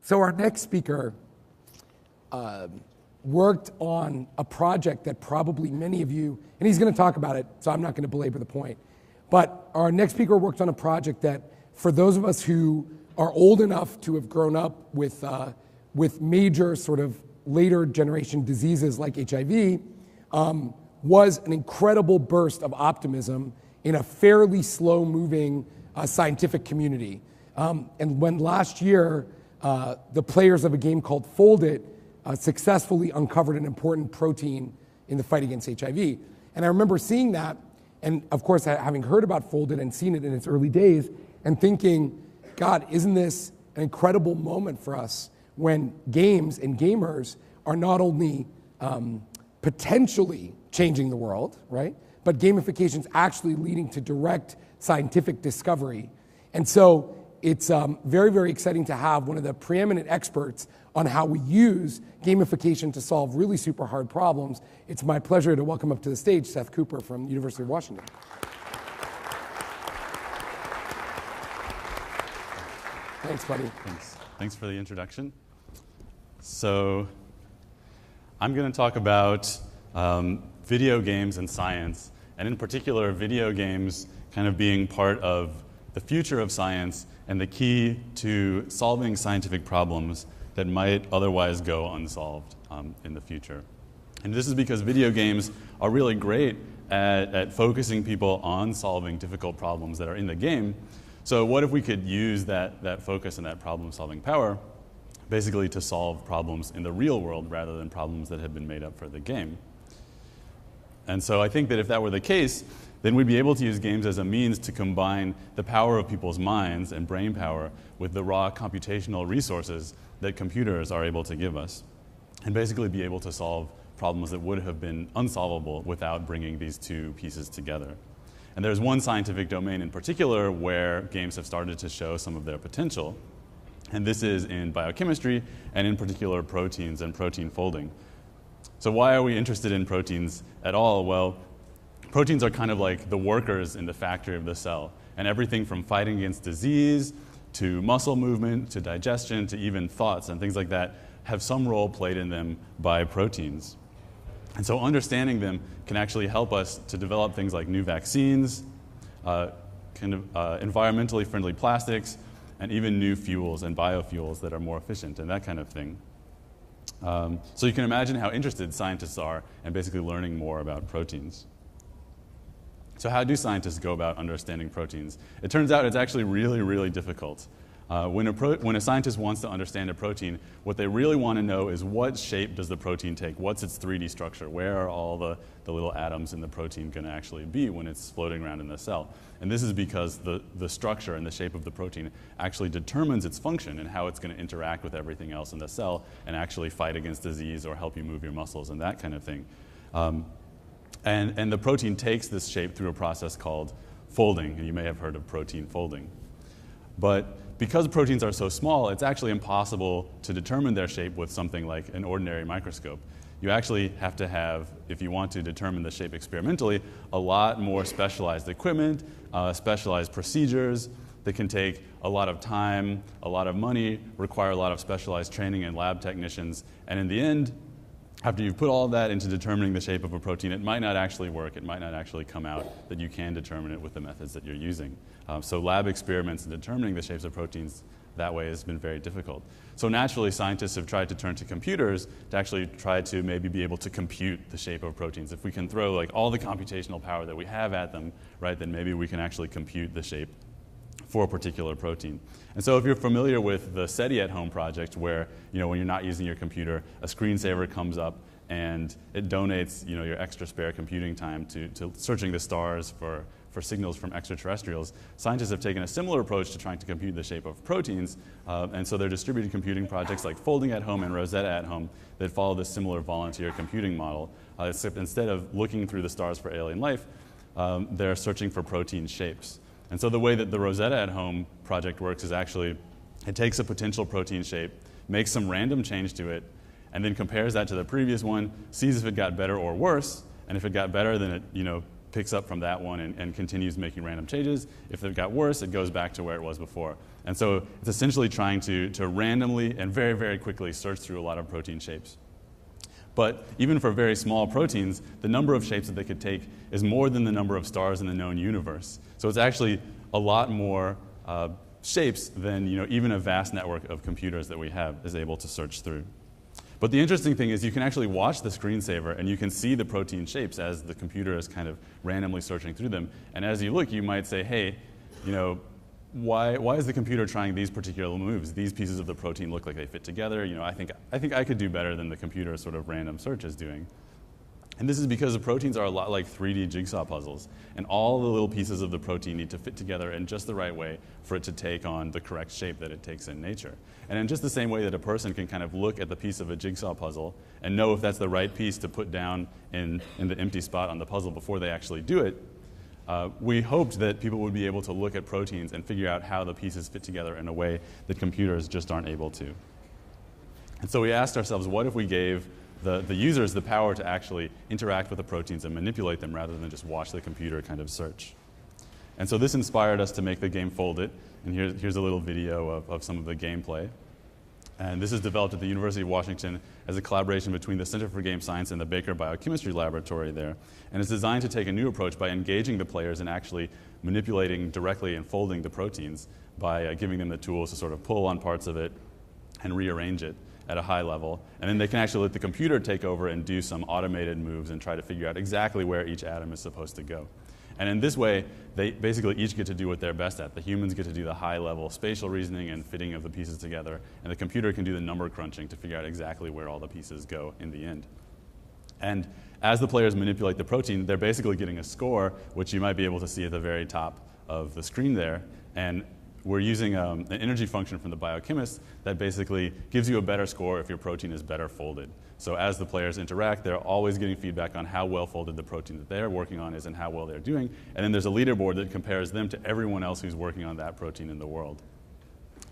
So our next speaker worked on a project that probably many of you, and he's going to talk about it, so I'm not going to belabor the point. But our next speaker worked on a project that, for those of us who are old enough to have grown up with major sort of later generation diseases like HIV, was an incredible burst of optimism in a fairly slow-moving scientific community. And when last year, the players of a game called Fold It successfully uncovered an important protein in the fight against HIV. And I remember seeing that, and of course, having heard about Fold It and seen it in its early days, and thinking, God, isn't this an incredible moment for us when games and gamers are not only potentially changing the world, right? But gamification is actually leading to direct scientific discovery. And so it's very, very exciting to have one of the preeminent experts on how we use gamification to solve really super hard problems. It's my pleasure to welcome up to the stage Seth Cooper from the University of Washington. Thanks, buddy. Thanks for the introduction. So I'm going to talk about video games and science, and in particular, video games kind of being part of the future of science and the key to solving scientific problems that might otherwise go unsolved in the future. And this is because video games are really great at focusing people on solving difficult problems that are in the game. So what if we could use that focus and that problem-solving power basically to solve problems in the real world rather than problems that have been made up for the game? And so I think that if that were the case, then we'd be able to use games as a means to combine the power of people's minds and brain power with the raw computational resources that computers are able to give us, and basically be able to solve problems that would have been unsolvable without bringing these two pieces together. And there's one scientific domain in particular where games have started to show some of their potential, and this is in biochemistry, and in particular proteins and protein folding. So why are we interested in proteins at all? Well, proteins are kind of like the workers in the factory of the cell, and everything from fighting against disease to muscle movement to digestion to even thoughts and things like that have some role played in them by proteins. And so understanding them can actually help us to develop things like new vaccines, environmentally friendly plastics, and even new fuels and biofuels that are more efficient and that kind of thing. So you can imagine how interested scientists are in basically learning more about proteins. So how do scientists go about understanding proteins? It turns out it's actually really, really difficult. When a scientist wants to understand a protein, what they really want to know is what shape does the protein take? What's its 3D structure? Where are all the little atoms in the protein going to actually be when it's floating around in the cell? And this is because the structure and the shape of the protein actually determines its function and how it's going to interact with everything else in the cell and actually fight against disease or help you move your muscles and that kind of thing. And the protein takes this shape through a process called folding, and you may have heard of protein folding. But because proteins are so small, it's actually impossible to determine their shape with something like an ordinary microscope. You actually have to have, if you want to determine the shape experimentally, a lot more specialized equipment, specialized procedures that can take a lot of time, a lot of money, require a lot of specialized training and lab technicians, and in the end, after you've put all of that into determining the shape of a protein, it might not actually work. It might not actually come out that you can determine it with the methods that you're using. So lab experiments in determining the shapes of proteins that way has been very difficult. So naturally, scientists have tried to turn to computers to actually try to maybe be able to compute the shape of proteins. If we can throw like all the computational power that we have at them, right, then maybe we can actually compute the shape for a particular protein. And so if you're familiar with the SETI at Home project where, when you're not using your computer, a screensaver comes up and it donates, your extra spare computing time to searching the stars for signals from extraterrestrials, scientists have taken a similar approach to trying to compute the shape of proteins. And so there are distributed computing projects like Folding at Home and Rosetta at Home that follow this similar volunteer computing model. Except instead of looking through the stars for alien life, they're searching for protein shapes. And so the way that the Rosetta at Home project works is actually it takes a potential protein shape, makes some random change to it, and then compares that to the previous one, sees if it got better or worse, and if it got better, then it picks up from that one and continues making random changes. If it got worse, it goes back to where it was before. And so it's essentially trying to randomly and very, very quickly search through a lot of protein shapes. But even for very small proteins, the number of shapes that they could take is more than the number of stars in the known universe. So it's actually a lot more shapes than even a vast network of computers that we have is able to search through. But the interesting thing is you can actually watch the screensaver and you can see the protein shapes as the computer is kind of randomly searching through them. And as you look, you might say, hey, why is the computer trying these particular moves? These pieces of the protein look like they fit together. I think I could do better than the computer sort of random search is doing. And this is because the proteins are a lot like 3D jigsaw puzzles, and all the little pieces of the protein need to fit together in just the right way for it to take on the correct shape that it takes in nature. And in just the same way that a person can kind of look at the piece of a jigsaw puzzle and know if that's the right piece to put down in the empty spot on the puzzle before they actually do it, we hoped that people would be able to look at proteins and figure out how the pieces fit together in a way that computers just aren't able to. And so we asked ourselves, what if we gave the users the power to actually interact with the proteins and manipulate them rather than just watch the computer kind of search? And so this inspired us to make the game Foldit. And here's a little video of some of the gameplay. And this is developed at the University of Washington as a collaboration between the Center for Game Science and the Baker Biochemistry Laboratory there. And it's designed to take a new approach by engaging the players in actually manipulating directly and folding the proteins by giving them the tools to sort of pull on parts of it and rearrange it at a high level. And then they can actually let the computer take over and do some automated moves and try to figure out exactly where each atom is supposed to go. And in this way, they basically each get to do what they're best at. The humans get to do the high-level spatial reasoning and fitting of the pieces together, and the computer can do the number crunching to figure out exactly where all the pieces go in the end. And as the players manipulate the protein, they're basically getting a score, which you might be able to see at the very top of the screen there. And we're using an energy function from the biochemist that basically gives you a better score if your protein is better folded. So as the players interact, they're always getting feedback on how well folded the protein that they're working on is and how well they're doing. And then there's a leaderboard that compares them to everyone else who's working on that protein in the world.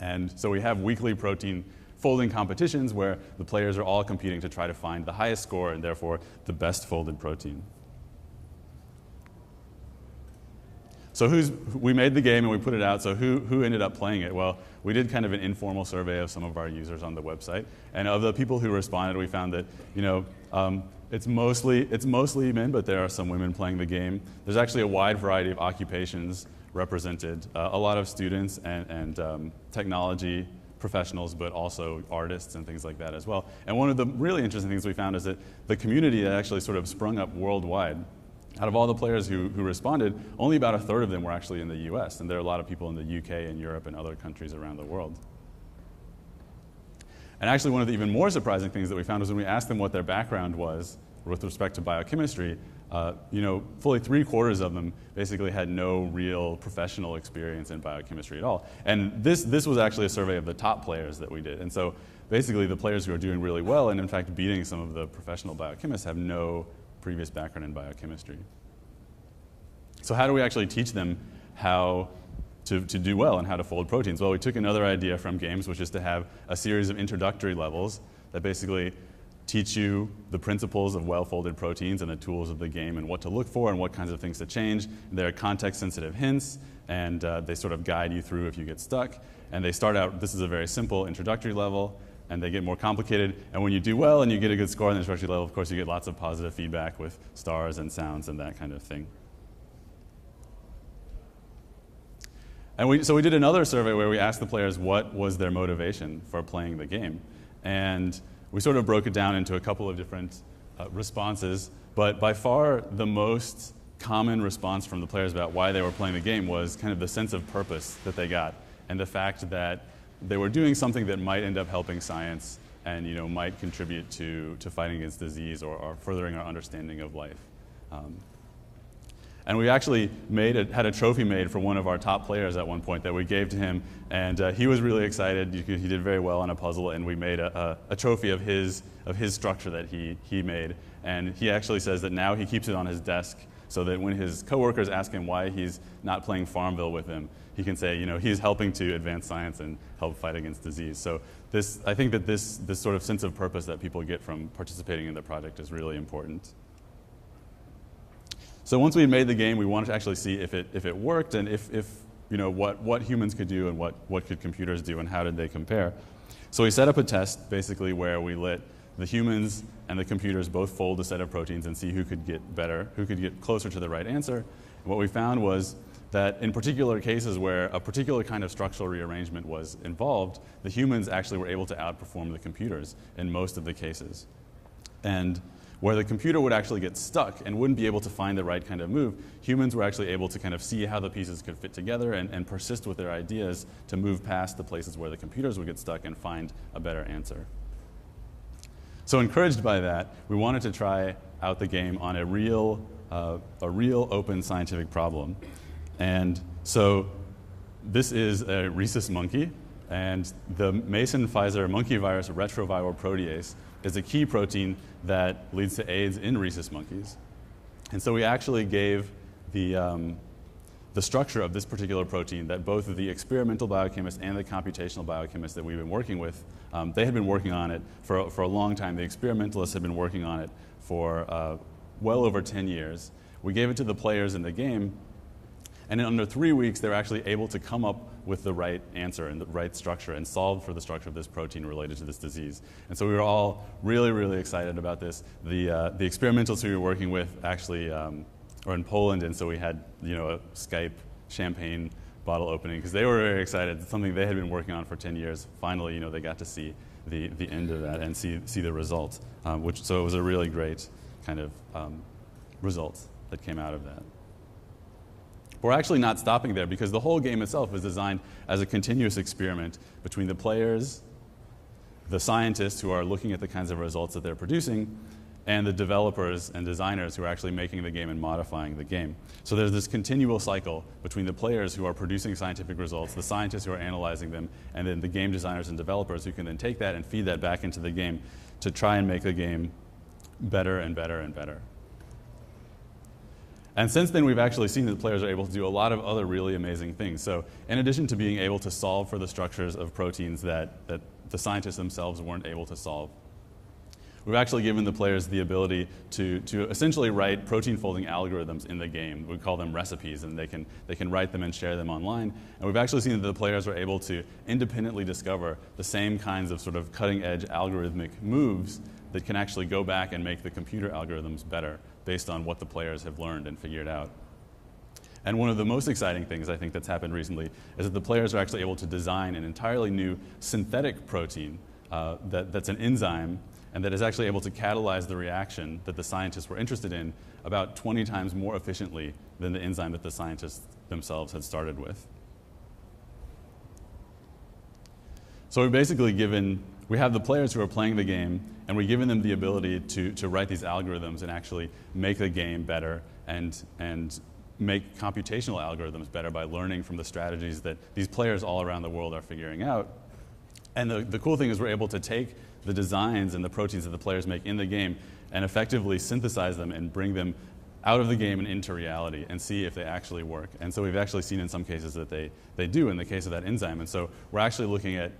And so we have weekly protein folding competitions where the players are all competing to try to find the highest score and therefore the best folded protein. So we made the game and we put it out, so who ended up playing it? Well, we did kind of an informal survey of some of our users on the website, and of the people who responded, we found that it's mostly men, but there are some women playing the game. There's actually a wide variety of occupations represented, a lot of students and technology professionals, but also artists and things like that as well. And one of the really interesting things we found is that the community had actually sort of sprung up worldwide. Out of all the players who responded, only about a third of them were actually in the US, and there are a lot of people in the UK and Europe and other countries around the world. And actually one of the even more surprising things that we found was when we asked them what their background was with respect to biochemistry, fully 3/4 of them basically had no real professional experience in biochemistry at all. And this was actually a survey of the top players that we did. And so basically the players who are doing really well and in fact beating some of the professional biochemists have no previous background in biochemistry. So how do we actually teach them how to do well and how to fold proteins? Well, we took another idea from games, which is to have a series of introductory levels that basically teach you the principles of well-folded proteins and the tools of the game and what to look for and what kinds of things to change. There are context-sensitive hints, and they sort of guide you through if you get stuck. And they start out, this is a very simple introductory level, and they get more complicated. And when you do well and you get a good score on the introductory level, of course, you get lots of positive feedback with stars and sounds and that kind of thing. And so we did another survey where we asked the players what was their motivation for playing the game. And we sort of broke it down into a couple of different responses. But by far, the most common response from the players about why they were playing the game was kind of the sense of purpose that they got and the fact that they were doing something that might end up helping science and might contribute to fighting against disease or furthering our understanding of life. And we actually had a trophy made for one of our top players at one point that we gave to him, and he was really excited. He did very well on a puzzle, and we made a trophy of his structure that he made. And he actually says that now he keeps it on his desk so that when his coworkers ask him why he's not playing Farmville with him, he can say, he's helping to advance science and help fight against disease. So I think that this sort of sense of purpose that people get from participating in the project is really important. So once we had made the game, we wanted to actually see if it worked and if what humans could do and what could computers do and how did they compare. So we set up a test basically where we let the humans and the computers both fold a set of proteins and see who could get better, who could get closer to the right answer. And what we found was that in particular cases where a particular kind of structural rearrangement was involved, the humans actually were able to outperform the computers in most of the cases. And where the computer would actually get stuck and wouldn't be able to find the right kind of move, humans were actually able to kind of see how the pieces could fit together and persist with their ideas to move past the places where the computers would get stuck and find a better answer. So encouraged by that, we wanted to try out the game on a real open scientific problem. And so this is a rhesus monkey, and the Mason-Pfizer monkey virus retroviral protease is a key protein that leads to AIDS in rhesus monkeys. And so we actually gave the structure of this particular protein that both of the experimental biochemists and the computational biochemists that we've been working with, they had been working on it for a long time. The experimentalists had been working on it for well over 10 years. We gave it to the players in the game, and in under 3 weeks, they were actually able to come up with the right answer and the right structure and solve for the structure of this protein related to this disease. And so we were all really, really excited about this. The experimentalists we were working with actually are in Poland, and so we had a Skype champagne bottle opening because they were very excited. It's something they had been working on for 10 years. Finally, they got to see the end of that and see the result. So it was a really great kind of result that came out of that. We're actually not stopping there because the whole game itself is designed as a continuous experiment between the players, the scientists who are looking at the kinds of results that they're producing, and the developers and designers who are actually making the game and modifying the game. So there's this continual cycle between the players who are producing scientific results, the scientists who are analyzing them, and then the game designers and developers who can then take that and feed that back into the game to try and make the game better and better and better. And since then, we've actually seen that players are able to do a lot of other really amazing things. So in addition to being able to solve for the structures of proteins that the scientists themselves weren't able to solve, we've actually given the players the ability to essentially write protein folding algorithms in the game. We call them recipes, and they can write them and share them online. And we've actually seen that the players are able to independently discover the same kinds of sort of cutting-edge algorithmic moves that can actually go back and make the computer algorithms better based on what the players have learned and figured out. And one of the most exciting things I think that's happened recently is that the players are actually able to design an entirely new synthetic protein that's an enzyme and that is actually able to catalyze the reaction that the scientists were interested in about 20 times more efficiently than the enzyme that the scientists themselves had started with. So we have the players who are playing the game, and we've given them the ability to write these algorithms and actually make the game better and make computational algorithms better by learning from the strategies that these players all around the world are figuring out. And the cool thing is we're able to take the designs and the proteins that the players make in the game and effectively synthesize them and bring them out of the game and into reality and see if they actually work. And so we've actually seen in some cases that they do in the case of that enzyme. And so we're actually looking at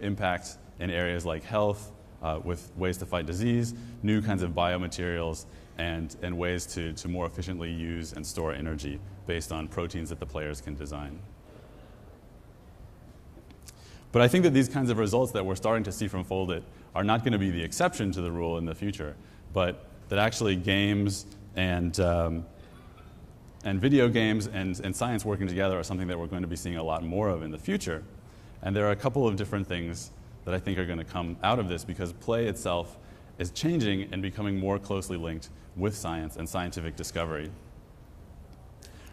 impact in areas like health, with ways to fight disease, new kinds of biomaterials, and ways to more efficiently use and store energy based on proteins that the players can design. But I think that these kinds of results that we're starting to see from Foldit are not going to be the exception to the rule in the future, but that actually games and video games and science working together are something that we're going to be seeing a lot more of in the future. And there are a couple of different things that I think are going to come out of this because play itself is changing and becoming more closely linked with science and scientific discovery.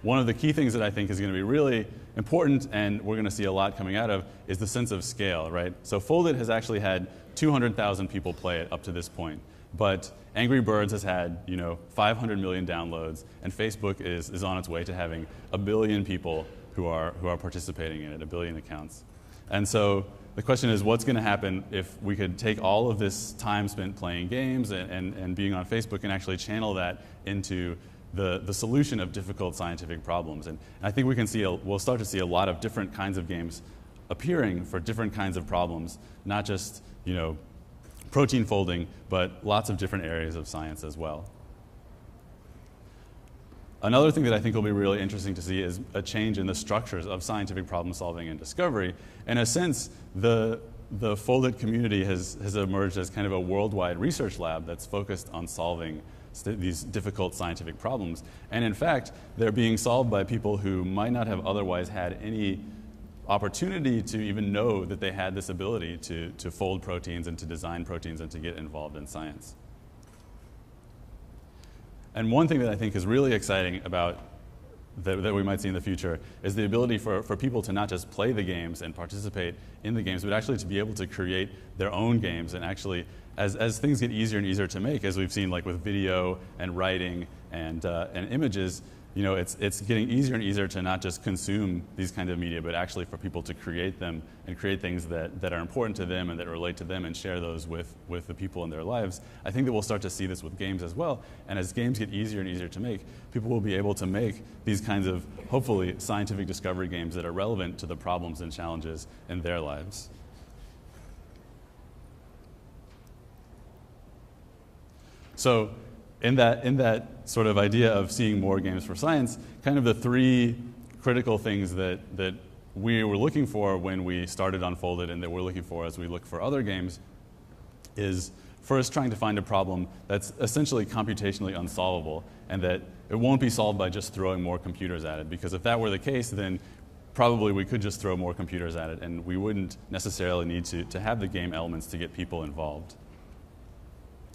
One of the key things that I think is going to be really important and we're going to see a lot coming out of is the sense of scale, right? So Foldit has actually had 200,000 people play it up to this point. But Angry Birds has had 500 million downloads, and Facebook is on its way to having 1 billion people who are participating in it, 1 billion accounts. And so the question is, what's going to happen if we could take all of this time spent playing games and being on Facebook and actually channel that into the solution of difficult scientific problems? And I think we'll start to see a lot of different kinds of games appearing for different kinds of problems, not just protein folding, but lots of different areas of science as well. Another thing that I think will be really interesting to see is a change in the structures of scientific problem solving and discovery. In a sense, the Foldit community has emerged as kind of a worldwide research lab that's focused on solving these difficult scientific problems. And in fact, they're being solved by people who might not have otherwise had any opportunity to even know that they had this ability to fold proteins and to design proteins and to get involved in science. And one thing that I think is really exciting about that we might see in the future is the ability for people to not just play the games and participate in the games, but actually to be able to create their own games. And actually, as things get easier and easier to make, as we've seen like with video and writing and images, you know, it's getting easier and easier to not just consume these kind of media, but actually for people to create them and create things that are important to them and that relate to them and share those with the people in their lives. I think that we'll start to see this with games as well. And as games get easier and easier to make, people will be able to make these kinds of, hopefully, scientific discovery games that are relevant to the problems and challenges in their lives. So, in that sort of idea of seeing more games for science, kind of the three critical things that we were looking for when we started Unfolded and that we're looking for as we look for other games is first trying to find a problem that's essentially computationally unsolvable and that it won't be solved by just throwing more computers at it, because if that were the case, then probably we could just throw more computers at it and we wouldn't necessarily need to have the game elements to get people involved.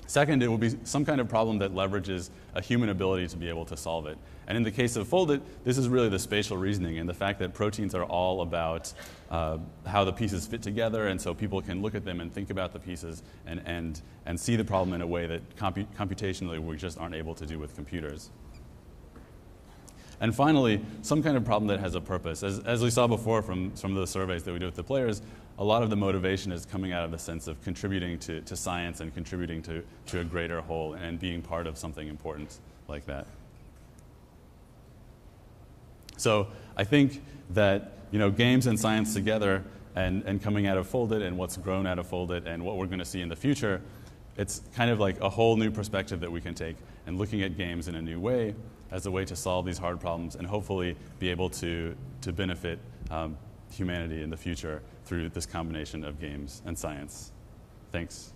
Second, it will be some kind of problem that leverages a human ability to be able to solve it. And in the case of Foldit, this is really the spatial reasoning and the fact that proteins are all about how the pieces fit together, and so people can look at them and think about the pieces and see the problem in a way that computationally we just aren't able to do with computers. And finally, some kind of problem that has a purpose. As we saw before from some of the surveys that we do with the players, a lot of the motivation is coming out of the sense of contributing to science and contributing to a greater whole and being part of something important like that. So I think that, you know, games and science together and coming out of Foldit and what's grown out of Foldit and what we're going to see in the future, it's kind of like a whole new perspective that we can take and looking at games in a new way as a way to solve these hard problems and hopefully be able to benefit humanity in the future through this combination of games and science. Thanks.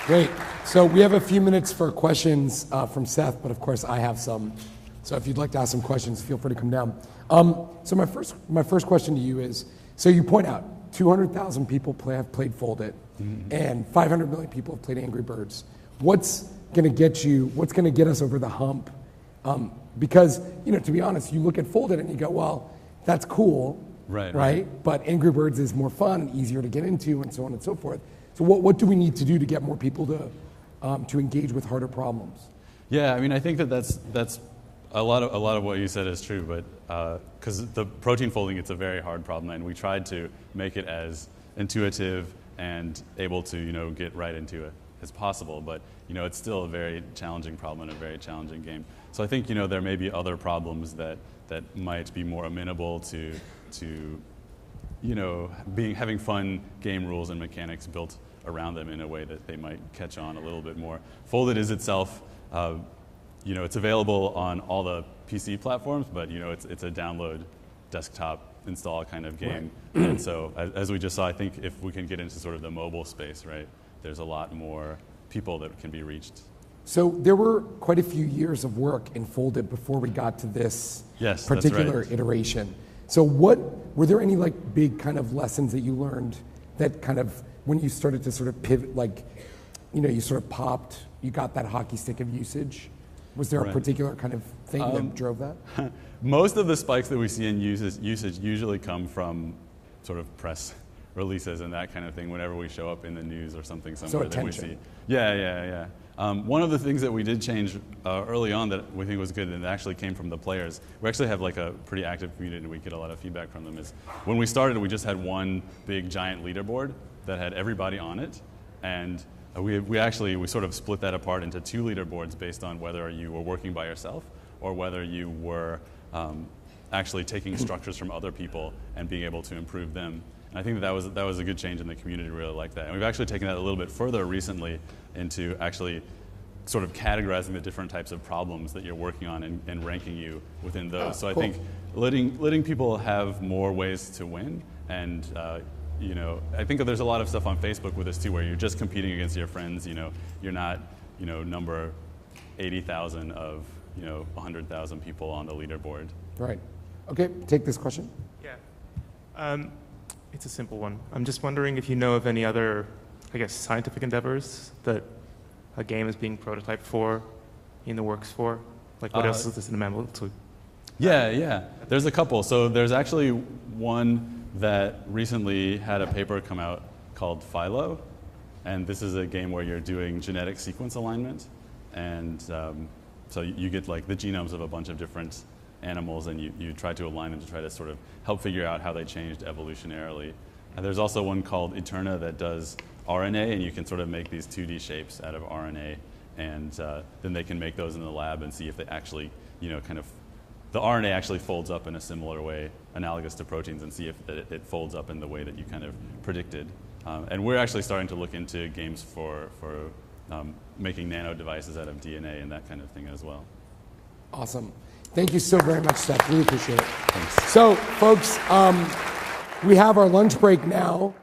Great. So we have a few minutes for questions from Seth, but of course I have some. So if you'd like to ask some questions, feel free to come down. So my first question to you is, so you point out 200,000 people have played Foldit, and 500 million people have played Angry Birds. What's going to get us over the hump? Because, you know, to be honest, you look at Foldit and you go, well, that's cool, right? But Angry Birds is more fun and easier to get into and so on and so forth. So what do we need to do to get more people to engage with harder problems? Yeah, I mean, I think that's a lot of what you said is true, but because the protein folding, it's a very hard problem, and we tried to make it as intuitive and able to, you know, get right into it as possible, but, you know, it's still a very challenging problem and a very challenging game. So I think, you know, there may be other problems that might be more amenable to you know, having fun game rules and mechanics built around them in a way that they might catch on a little bit more. Foldit is itself, you know, it's available on all the PC platforms, but, you know, it's a download, desktop, install kind of game. Right. And so, as we just saw, I think if we can get into sort of the mobile space, right, there's a lot more people that can be reached. So there were quite a few years of work in Foldit before we got to this particular iteration. So were there any like big kind of lessons that you learned that kind of, when you started to sort of pivot, like, you know, you sort of popped, you got that hockey stick of usage? Was there a particular kind of thing that drove that? Most of the spikes that we see in usage usually come from sort of press releases and that kind of thing whenever we show up in the news or something somewhere that we see. Yeah. One of the things that we did change early on that we think was good and it actually came from the players, we actually have like a pretty active community and we get a lot of feedback from them, is when we started we just had one big giant leaderboard that had everybody on it, and we sort of split that apart into two leaderboards based on whether you were working by yourself or whether you were actually taking structures from other people and being able to improve them. And I think that was a good change, and the community really liked that. And we've actually taken that a little bit further recently into actually sort of categorizing the different types of problems that you're working on and ranking you within those. So cool. I think letting people have more ways to win, and I think that there's a lot of stuff on Facebook with this too, where you're just competing against your friends. You're not number 80,000 of 100,000 people on the leaderboard. Right. Okay, take this question. Yeah. It's a simple one. I'm just wondering if you know of any other, I guess, scientific endeavors that a game is being prototyped for, in the works for? Like, what else is this amenable to? Yeah. There's a couple. So there's actually one that recently had a paper come out called Philo, and this is a game where you're doing genetic sequence alignment, and so you get like the genomes of a bunch of different animals, and you try to align them to try to sort of help figure out how they changed evolutionarily. And there's also one called Eterna that does RNA, and you can sort of make these 2D shapes out of RNA, and then they can make those in the lab and see if they actually, the RNA actually folds up in a similar way, analogous to proteins, and see if it folds up in the way that you kind of predicted. And we're actually starting to look into games for making nano devices out of DNA and that kind of thing as well. Awesome. Thank you so very much, Seth. Really appreciate it. Thanks. So, folks, we have our lunch break now.